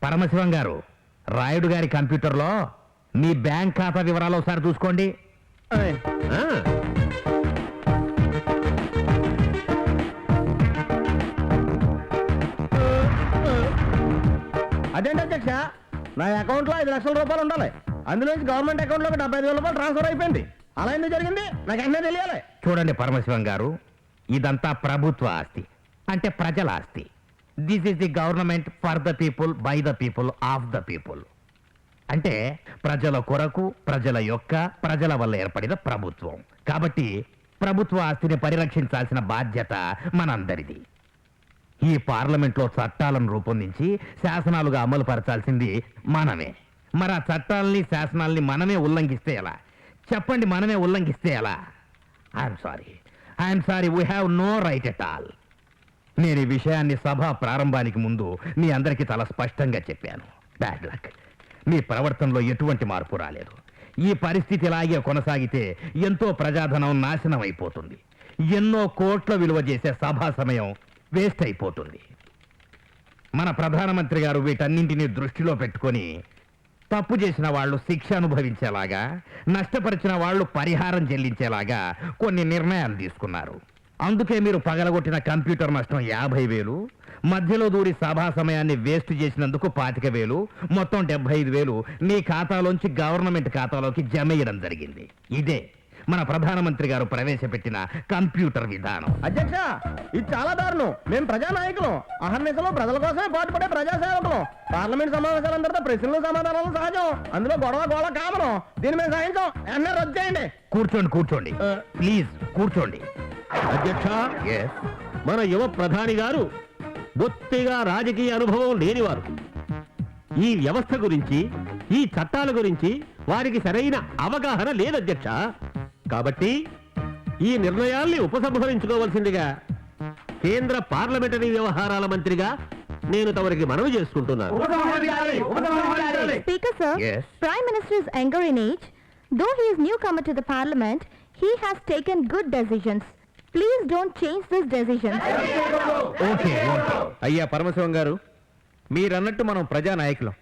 పరమశివం గారు, రాయుడు గారి కంప్యూటర్లో మీ బ్యాంక్ ఖాతా వివరాలు ఒకసారి చూసుకోండి. అదేంటి అధ్యక్ష, నా అకౌంట్ లో 5 లక్షల రూపాయలు ఉండాలి. అందులో గవర్నమెంట్ అకౌంట్ లో 75,000 రూపాయలు ట్రాన్స్ఫర్ అయిపోయింది. అలా ఎందుకు జరిగింది నాకు ఎన్నో తెలియాలి. చూడండి పరమశివం గారు, ఇదంతా ప్రభుత్వ ఆస్తి, అంటే ప్రజల ఆస్తి. This is the government for the people, by the people, of the people. అంటే ప్రజల కొరకు, ప్రజల యొక్క, ప్రజల వల్ల ఏర్పడిన ప్రభుత్వం. కాబట్టి ప్రభుత్వ ఆస్తిని పరిరక్షించాల్సిన బాధ్యత మనందరిది. ఈ పార్లమెంట్లో చట్టాలను రూపొందించి శాసనాలుగా అమలు పరచాల్సింది మనమే. మరి ఆ చట్టాలని, శాసనాల్ని మనమే ఉల్లంఘిస్తే ఎలా? చెప్పండి, మనమే ఉల్లంఘిస్తే ఎలా? I'm sorry, we have no right at all. నేను ఈ విషయాన్ని సభ ప్రారంభానికి ముందు మీ అందరికీ చాలా స్పష్టంగా చెప్పాను. బ్యాడ్ లక్, మీ ప్రవర్తనలో ఎటువంటి మార్పు రాలేదు. ఈ పరిస్థితి ఇలాగే కొనసాగితే ఎంతో ప్రజాధనం నాశనం అయిపోతుంది. ఎన్నో కోట్ల విలువ చేసే సభా సమయం వేస్ట్ అయిపోతుంది. మన ప్రధానమంత్రి గారు వీటన్నింటినీ దృష్టిలో పెట్టుకొని తప్పు చేసిన వాళ్ళు శిక్ష అనుభవించేలాగా, నష్టపరిచిన వాళ్ళు పరిహారం చెల్లించేలాగా కొన్ని నిర్ణయాలు తీసుకున్నారు. అందుకే మీరు పగలగొట్టిన కంప్యూటర్ నష్టం 50,000, మధ్యలో దూరి సభా సమయాన్ని వేస్ట్ చేసినందుకు 25,000, మొత్తం 75,000 మీ ఖాతాలోంచి గవర్నమెంట్ ఖాతాలోకి జమేయడం జరిగింది. ఇదే మన ప్రధానమంత్రి గారు ప్రవేశపెట్టిన కంప్యూటర్ విధానం. అధ్యక్ష, ఇది చాలా దారుణం. మేము ప్రజానాయకులం, అహర్నిశలో ప్రజల కోసమే పాటుపడే ప్రజాసేవకులం. పార్లమెంట్ సమావేశాలందరితో ప్రశ్నలు సమాధానాలు సహజం, అందులో గొడవ కామనం. దీన్ని మేము సాధించాం. అన్నీ రద్దు చేయండి. కూర్చోండి ప్లీజ్ కూర్చోండి. అధ్యక్ష, మన యువ ప్రధాని గారు బొత్తిగా రాజకీయ అనుభవం లేనివారు. ఈ వ్యవస్థ గురించి, ఈ చట్టాల గురించి వారికి సరైన అవగాహన లేదు అధ్యక్ష. కాబట్టి ఈ నిర్ణయాల్ని ఉపసంహరించుకోవాల్సిందిగా కేంద్ర పార్లమెంటరీ వ్యవహారాల మంత్రిగా నేను తమరికి మనవి చేసుకుంటున్నాను. Speaker sir, Prime Minister is younger in age. Though he is newcomer to the Parliament, he has taken good decisions. Please don't change this decision. Okay. అయ్యా పరమశివం గారు, మీరన్నట్టు మనం ప్రజానాయకులం,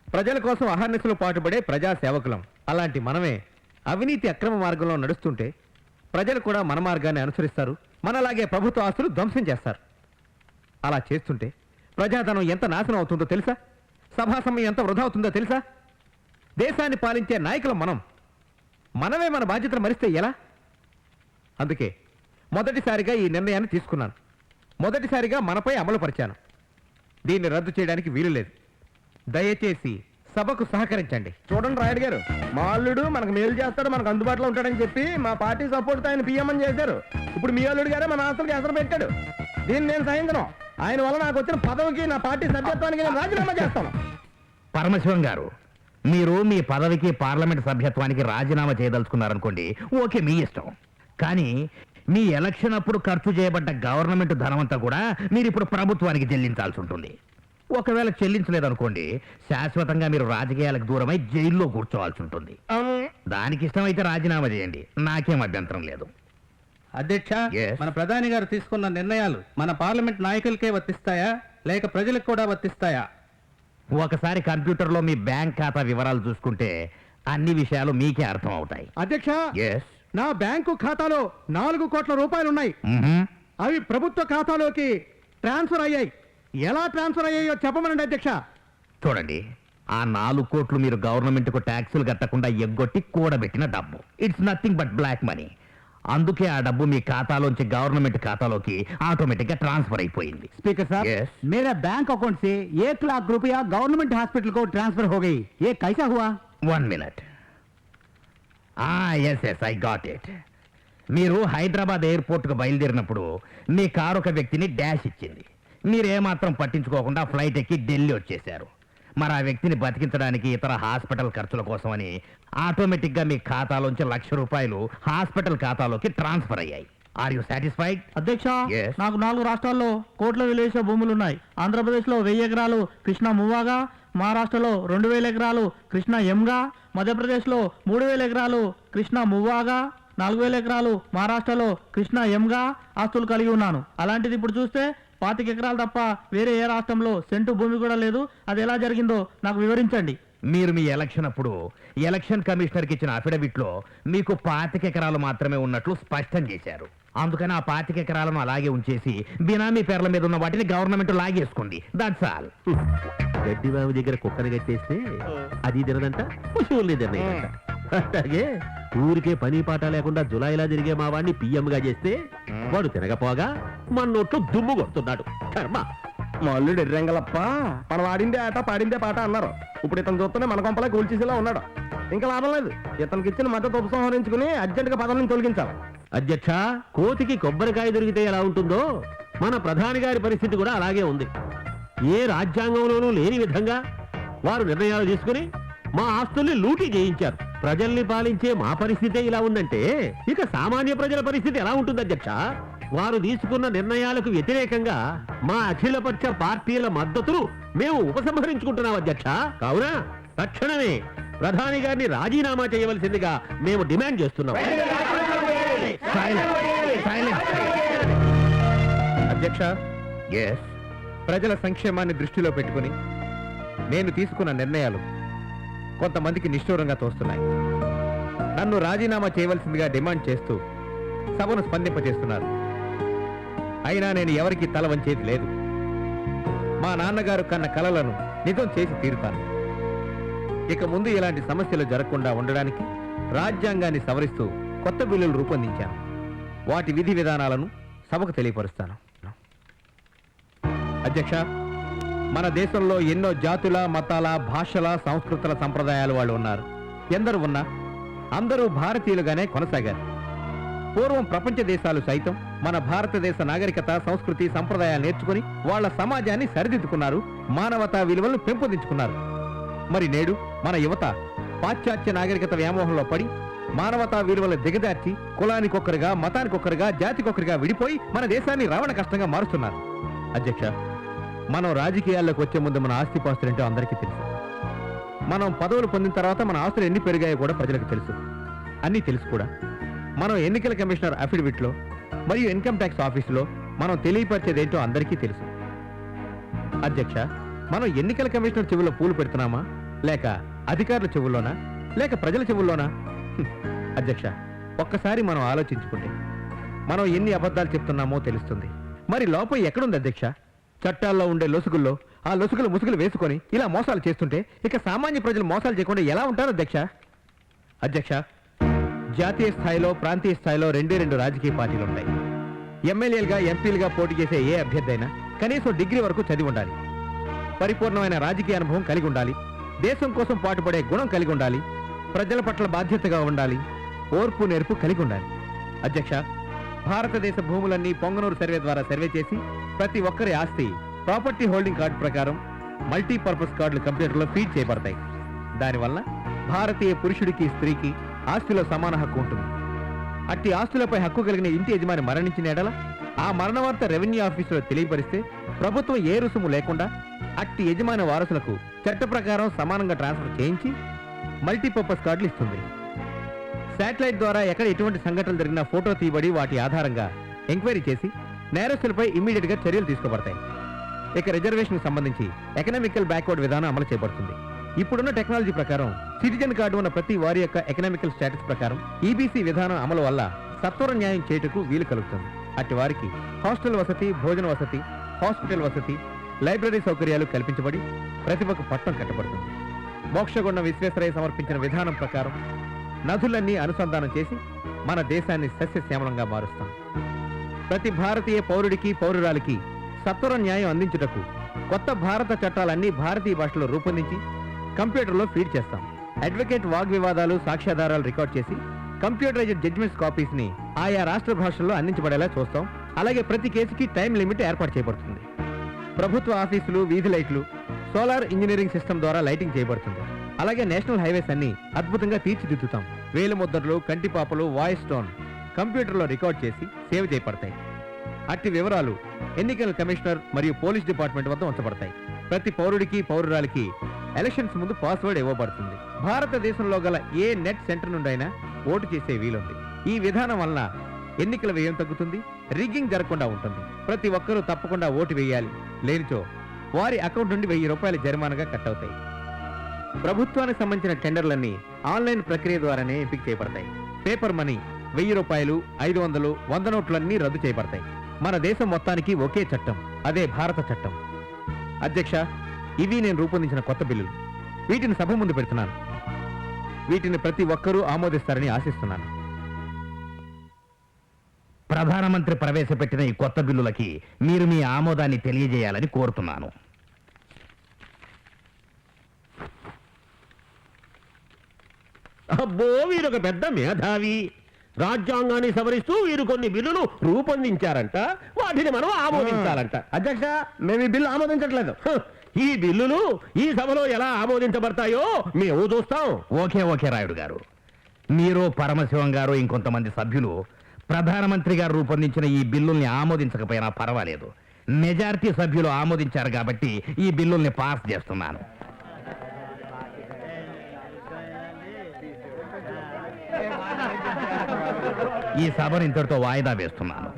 ప్రజల కోసం అహర్నిశలు పాటుపడే ప్రజా సేవకులం. అలాంటి మనమే అవినీతి అక్రమ మార్గంలో నడుస్తుంటే ప్రజలు కూడా మన మార్గాన్ని అనుసరిస్తారు, మనలాగే ప్రభుత్వ ఆస్తులు ధ్వంసం చేస్తారు. అలా చేస్తుంటే ప్రజాధనం ఎంత నాశనం అవుతుందో తెలుసా? సభా సమయం ఎంత వృధా అవుతుందో తెలుసా? దేశాన్ని పాలించే నాయకులం మనమే మన బాధ్యతను మరిస్తే ఎలా? అందుకే మొదటిసారిగా ఈ నిర్ణయాన్ని తీసుకున్నాను. మొదటిసారిగా మనపై అమలు పరిచాను. దీన్ని రద్దు చేయడానికి వీలు లేదు. దయచేసి సభకు సహకరించండి. చూడండి రాయుడు గారు, మా అల్లుడు మనకు మేలు చేస్తాడు, మనకు అందుబాటులో ఉంటాడని చెప్పి మా పార్టీ సపోర్ట్తో ఆయన పిఎం చేశారు. ఇప్పుడు మీ అల్లుడు గారే మన ఆస్తులకు ఎసరు పెట్టాడు. దీన్ని నేను సహించను. ఆయన వల్ల నాకు వచ్చిన పదవికి, నా పార్టీ సభ్యత్వానికి నేను రాజీనామా చేస్తాను. పరమశివం గారు, మీరు మీ పదవికి, పార్లమెంట్ సభ్యత్వానికి రాజీనామా చేయదలుచుకున్నారనుకోండి, ఓకే, మీ ఇష్టం. కానీ మీ ఎలక్షన్ అప్పుడు ఖర్చు చేయబడ్డ గవర్నమెంట్ ధనమంతా కూడా మీరు ఇప్పుడు ప్రభుత్వానికి చెల్లించాల్సి ఉంటుంది. ఒకవేళ చెల్లించలేదనుకోండి, శాశ్వతంగా మీరు రాజకీయాలకు దూరమై జైల్లో కూర్చోవాల్సి ఉంటుంది. దానికి ఇష్టమైతే రాజీనామా చేయండి, నాకేం అభ్యంతరం లేదు. అధ్యక్ష, మన ప్రధాని గారు తీసుకున్న నిర్ణయాలు మన పార్లమెంట్ నాయకులకే వర్తిస్తాయా, లేక ప్రజలకు కూడా వర్తిస్తాయా? ఒకసారి కంప్యూటర్లో మీ బ్యాంక్ ఖాతా వివరాలు చూసుకుంటే అన్ని విషయాలు మీకే అర్థం అవుతాయి. అధ్యక్ష, నా బ్యాంకు ఖాతాలో 4 కోట్ల రూపాయలు ఉన్నాయి. అవి ప్రభుత్వ ఖాతాలోకి ట్రాన్స్ఫర్ అయ్యాయి. ఎలా ట్రాన్స్ఫర్ అయ్యాయో చెప్పమనండి అధ్యక్ష. చూడండి, ఆ 4 కోట్లు మీరు గవర్నమెంట్కు ట్యాక్సులు కట్టకుండా ఎగ్గొట్టి కూడబెట్టిన డబ్బు. It's nothing but black money. అందుకే ఆ డబ్బు మీ ఖాతాలోంచి గవర్నమెంట్ ఖాతాలోకి ఆటోమేటిక్ గా ట్రాన్స్ఫర్ అయిపోయింది. स्पीकर साहब, मेरा बैंक अकाउंट से 1 लाख रुपया गवर्नमेंट हॉस्पिटल को ट्रांसफर हो गई. ये कैसा हुआ? 1 minute. Yes I got it. మీరు హైదరాబాద్ ఎయిర్పోర్ట్కు బయలుదేరినప్పుడు మీ కారు ఒక వ్యక్తిని డాష్ ఇచ్చింది. మీరేమాత్రం పట్టించుకోకుండా ఫ్లైట్ ఎక్కి ఢిల్లీ వచ్చేశారు. మరి ఆ వ్యక్తిని బతికించడానికి ఇతర హాస్పిటల్ ఖర్చుల కోసమని ఆటోమేటిక్ గా మీ ఖాతాలోంచి 1,00,000 రూపాయలు హాస్పిటల్ ఖాతాలోకి ట్రాన్స్ఫర్ అయ్యాయి. Are you satisfied? అధ్యక్ష, నాకు 4 రాష్ట్రాల్లో కోట్ల విలువ భూములున్నాయి. ఆంధ్రప్రదేశ్లో 1000 ఎకరాలు కృష్ణా మువ్వాగా, మహారాష్ట్రలో 2,000 ఎకరాలు కృష్ణా ఎంగా, మధ్యప్రదేశ్లో 3,000 ఎకరాలు కృష్ణా మువ్వాగా, 4,000 ఎకరాలు మహారాష్ట్రలో కృష్ణా ఎంగా ఆస్తులు కలిగి ఉన్నాను. అలాంటిది ఇప్పుడు చూస్తే 25 ఎకరాలు తప్ప వేరే ఏ రాష్ట్రంలో సెంటు భూమి కూడా లేదు. అది ఎలా జరిగిందో నాకు వివరించండి. మీరు మీ ఎలక్షన్ అప్పుడు ఎలక్షన్ కమిషనర్కి ఇచ్చిన అఫిడవిట్ లో మీకు 25 ఎకరాలు మాత్రమే ఉన్నట్లు స్పష్టం చేశారు. అందుకని ఆ 25 ఎకరాలను అలాగే ఉంచేసి బినామీ పేర్ల మీద ఉన్న వాటిని గవర్నమెంట్ లాగేసుకోండి. That's all. గడ్డి బాబు దగ్గర కుక్కని కట్టేస్తే అది తినదంట, పశువుల్ని తినదంట. అలాగే ఊరికే పని పాట లేకుండా జులైలా తిరిగే మా వాడిని పిఎంగా చేస్తే వాడు తినకపోగా మన నోట్లో దుమ్ము కొడుతున్నాడు. కర్మ. మా అల్లుడు ఎర్రంగలప్ప మనం ఆడిందే ఆట పాడిందే పాట అన్నారు. ఇప్పుడు ఇతను చూస్తూనే మన కొంపలా కూల్చేసేలా ఉన్నాడు. ఇంకా లాభం లేదు. ఇతనికి ఇచ్చిన మద్దతు ఉపసంహరించుకుని అర్జెంటుగా పదవి నుంచి తొలగించాలి. అధ్యక్ష, కోతికి కొబ్బరికాయ దొరికితే ఎలా ఉంటుందో మన ప్రధాని గారి పరిస్థితి కూడా అలాగే ఉంది. ఏ రాజ్యాంగంలోనూ లేని విధంగా వారు నిర్ణయాలు తీసుకుని మా ఆస్తుల్ని లూటీ చేయించారు. ప్రజల్ని పాలించే మా పరిస్థితే ఇలా ఉందంటే ఇక సామాన్య ప్రజల పరిస్థితి ఎలా ఉంటుంది అధ్యక్ష? వారు తీసుకున్న నిర్ణయాలకు వ్యతిరేకంగా మా అఖిలపక్ష పార్టీల మద్దతును మేము ఉపసంహరించుకుంటున్నాం అధ్యక్ష. కావున తక్షణమే ప్రధాని గారిని రాజీనామా చేయవలసిందిగా మేము డిమాండ్ చేస్తున్నాం. అధ్యక్ష, ఎస్, ప్రజల సంక్షేమాన్ని దృష్టిలో పెట్టుకుని నేను తీసుకున్న నిర్ణయాలు కొంతమందికి నిష్ఠూరంగా తోస్తున్నాయి. నన్ను రాజీనామా చేయవలసిందిగా డిమాండ్ చేస్తూ సభను స్పందింపచేస్తున్నారు. అయినా నేను ఎవరికి తల వంచేది లేదు. మా నాన్నగారు కన్న కలలను నిజం చేసి తీరుతాను. ఇక ముందు ఇలాంటి సమస్యలు జరగకుండా ఉండడానికి రాజ్యాంగాన్ని సవరిస్తూ కొత్త బిల్లులు రూపొందించాను. వాటి విధి విధానాలను సభకు తెలియపరుస్తాను. అధ్యక్ష, మన దేశంలో ఎన్నో జాతుల, మతాల, భాషల, సంస్కృతుల, సంప్రదాయాలు వాళ్ళు ఉన్నారు. ఎందరు ఉన్నా అందరూ భారతీయులుగానే కొనసాగారు. పూర్వం ప్రపంచ దేశాలు సైతం మన భారతదేశ నాగరికత, సంస్కృతి, సంప్రదాయాలు నేర్చుకుని వాళ్ళ సమాజాన్ని సరిదిద్దుకున్నారు, మానవతా విలువలను పెంపొందించుకున్నారు. మరి నేడు మన యువత పాశ్చాత్య నాగరికత వ్యామోహంలో పడి మానవతా విలువలు దిగజార్చి కులానికొక్కరుగా, మతానికొక్కరుగా, జాతికొక్కరుగా విడిపోయి మన దేశాన్ని రావణ కష్టంగా మారుస్తున్నారు. అధ్యక్ష, మనం రాజకీయాల్లోకి వచ్చే ముందు మన ఆస్తిపాస్తులు ఏంటో అందరికీ తెలుసు. మనం పదవులు పొందిన తర్వాత మన ఆస్తులు ఎన్ని పెరిగాయో కూడా ప్రజలకు తెలుసు. అన్నీ తెలుసు కూడా మనం ఎన్నికల కమిషనర్ అఫిడవిట్లో మరియు ఇన్కమ్ ట్యాక్స్ ఆఫీసులో మనం తెలియపరిచేదేంటో అందరికీ తెలుసు. అధ్యక్ష, మనం ఎన్నికల కమిషనర్ చెవుల్లో పూలు పెడుతున్నామా, లేక అధికారుల చెవుల్లోనా, లేక ప్రజల చెవుల్లోనా? అధ్యక్ష, ఒక్కసారి మనం ఆలోచించుకుంటే మనం ఎన్ని అబద్ధాలు చెప్తున్నామో తెలుస్తుంది. మరి లోపం ఎక్కడుంది అధ్యక్ష? చట్టాల్లో ఉండే లొసుగుల్లో ఆ లొసుగులు ముసుగులు వేసుకొని ఇలా మోసాలు చేస్తుంటే ఇక సామాన్య ప్రజలు మోసాలు చేయకుండా ఎలా ఉంటారు అధ్యక్ష? అధ్యక్ష, జాతీయ స్థాయిలో, ప్రాంతీయ స్థాయిలో రెండు రాజకీయ పార్టీలు ఉంటాయి. ఎమ్మెల్యేలుగా, ఎంపీలుగా పోటీ చేసే ఏ అభ్యర్థి అయినా కనీసం డిగ్రీ వరకు చదివి ఉండాలి. పరిపూర్ణమైన రాజకీయ అనుభవం కలిగి ఉండాలి. దేశం కోసం పాటుపడే గుణం కలిగి ఉండాలి. ప్రజల పట్ల బాధ్యతగా ఉండాలి. ఓర్పు, నేర్పు కలిగి ఉండాలి. అధ్యక్ష, భారతదేశ భూములన్నీ పొంగనూరు సర్వే ద్వారా సర్వే చేసి ప్రతి ఒక్కరి ఆస్తి ప్రాపర్టీ హోల్డింగ్ కార్డు ప్రకారం మల్టీపర్పస్ కార్డులు కంప్యూటర్లో ఫీడ్ చేయబడతాయి. దానివల్ల భారతీయ పురుషుడికి, స్త్రీకి ఆస్తిలో సమాన హక్కు ఉంటుంది. అట్టి ఆస్తులపై హక్కు కలిగిన ఇంటి యజమాని మరణించిన ఎడల ఆ మరణ వార్త రెవెన్యూ ఆఫీసులో తెలియపరిస్తే ప్రభుత్వం ఏ రుసుము లేకుండా అట్టి యజమాని వారసులకు చట్ట ప్రకారం సమానంగా ట్రాన్స్ఫర్ చేయించి మల్టీపర్పస్ కార్డులు ఇస్తుంది. శాటిలైట్ ద్వారా ఎక్కడ ఎటువంటి సంఘటనలు జరిగినా ఫోటో తీయబడి వాటి ఆధారంగా ఎంక్వైరీ చేసి నేరస్తులపై ఇమ్మీడియట్ గా చర్యలు తీసుకోబడతాయి. ఇక రిజర్వేషన్ సంబంధించి ఎకనామికల్ బ్యాక్వర్డ్ విధానం అమలు చేయబడుతుంది. ఇప్పుడున్న టెక్నాలజీ ప్రకారం సిటిజన్ కార్డు ఉన్న ప్రతి వారి యొక్క ఎకనామికల్ స్టేటస్ ప్రకారం ఈబీసీ విధానం అమలు వల్ల సత్వర న్యాయం చేయుటకు వీలు కలుగుతుంది. అట్టి వారికి హాస్టల్ వసతి, భోజన వసతి, హాస్పిటల్ వసతి, లైబ్రరీ సౌకర్యాలు కల్పించబడి ప్రతిభకు పట్టం కట్టబడుతుంది. మోక్షగుండం విశ్వేశ్వరయ్య సమర్పించిన విధానం ప్రకారం నదులన్నీ అనుసంధానం చేసి మన దేశాన్ని సస్యశ్యామలంగా మారుస్తాం. ప్రతి భారతీయ పౌరుడికి, పౌరురాలికి సత్వర న్యాయం అందించుటకు కొత్త భారత చట్టాలన్నీ భారతీయ భాషలో రూపొందించి కంప్యూటర్లో ఫీడ్ చేస్తాం. అడ్వకేట్ వాగ్వివాదాలు, సాక్ష్యాధారాలు రికార్డ్ చేసి కంప్యూటరైజ్డ్ జడ్జిమెంట్స్ కాపీస్ ని ఆయా రాష్ట్ర భాషల్లో అందించబడేలా చూస్తాం. అలాగే ప్రతి కేసుకి టైం లిమిట్ ఏర్పాటు చేయబడుతుంది. ప్రభుత్వ ఆఫీసులు, వీధి లైట్లు సోలార్ ఇంజనీరింగ్ సిస్టమ్ ద్వారా లైటింగ్ చేయబడుతుంది. అలాగే నేషనల్ హైవేస్ అన్ని అద్భుతంగా తీర్చిదిద్దుతాం. వేలు ముద్రలు, కంటిపాపలు, వాయిస్ టోన్ కంప్యూటర్లో రికార్డ్ చేసి సేవ్ చేయబడతాయి. అట్టి వివరాలు ఎన్నికల కమిషనర్ మరియు పోలీస్ డిపార్ట్మెంట్ వద్ద ఉంచబడతాయి. ప్రతి పౌరుడికి, పౌరురాలికి ఎలక్షన్స్ ముందు పాస్వర్డ్ ఇవ్వబడుతుంది. భారతదేశంలో గల ఏ నెట్ సెంటర్ నుండైనా ఓటు చేసే వీలుంది. ఈ విధానం వలన ఎన్నికల వ్యయం తగ్గుతుంది, రిగ్గింగ్ జరగకుండా ఉంటుంది. ప్రతి ఒక్కరూ తప్పకుండా ఓటు వేయాలి, లేనిచో వారి అకౌంట్ నుండి 1000 రూపాయల జరిమానాగా కట్ అవుతాయి. ప్రభుత్వానికి సంబంధించిన టెండర్లన్నీ ఆన్లైన్ ప్రక్రియ ద్వారానే ఎంపిక చేయబడతాయి. పేపర్ మనీ 1000 రూపాయలు, 500, 100 నోట్లన్నీ రద్దు చేయబడతాయి. మన దేశం మొత్తానికి ఒకే చట్టం, అదే భారత చట్టం. అధ్యక్ష, ఇవి నేను రూపొందించిన కొత్త బిల్లులు. వీటిని సభ ముందు పెడుతున్నాను. వీటిని ప్రతి ఒక్కరూ ఆమోదిస్తారని ఆశిస్తున్నాను. ప్రధానమంత్రి ప్రవేశపెట్టిన ఈ కొత్త బిల్లులకి మీరు మీ ఆమోదాన్ని తెలియజేయాలని కోరుతున్నాను. అబ్బో, వీరొక పెద్ద మేధావి. రాజ్యాంగాన్ని సవరిస్తూ వీరు కొన్ని బిల్లులు రూపొందించారంట, వాటిని మనం ఆమోదించాలంట. అధ్యక్ష, మేము ఈ బిల్లు ఆమోదించట్లేదు. ఈ బిల్లులు ఈ సభలో ఎలా ఆమోదించబడతాయో మేము చూస్తాం. ఓకే రాయుడు గారు, మీరు పరమశివం గారు ఇంకొంతమంది సభ్యులు ప్రధానమంత్రి గారు రూపొందించిన ఈ బిల్లుల్ని ఆమోదించకపోయినా పర్వాలేదు. మెజారిటీ సభ్యులు ఆమోదించారు కాబట్టి ఈ బిల్లుల్ని పాస్ చేస్తున్నాను. ఈ సభను ఇంతటితో వాయిదా వేస్తున్నాను.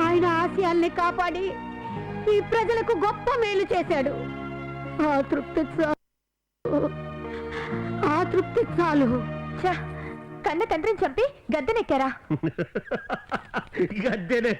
ఆయన ఆశయాల్ని కాపాడి ఈ ప్రజలకు గొప్ప మేలు చేశాడు. ఆ తృప్తి చాలు. కన్న తండ్రిని చంపి గద్దెనెక్కారా? గద్దెనెక్క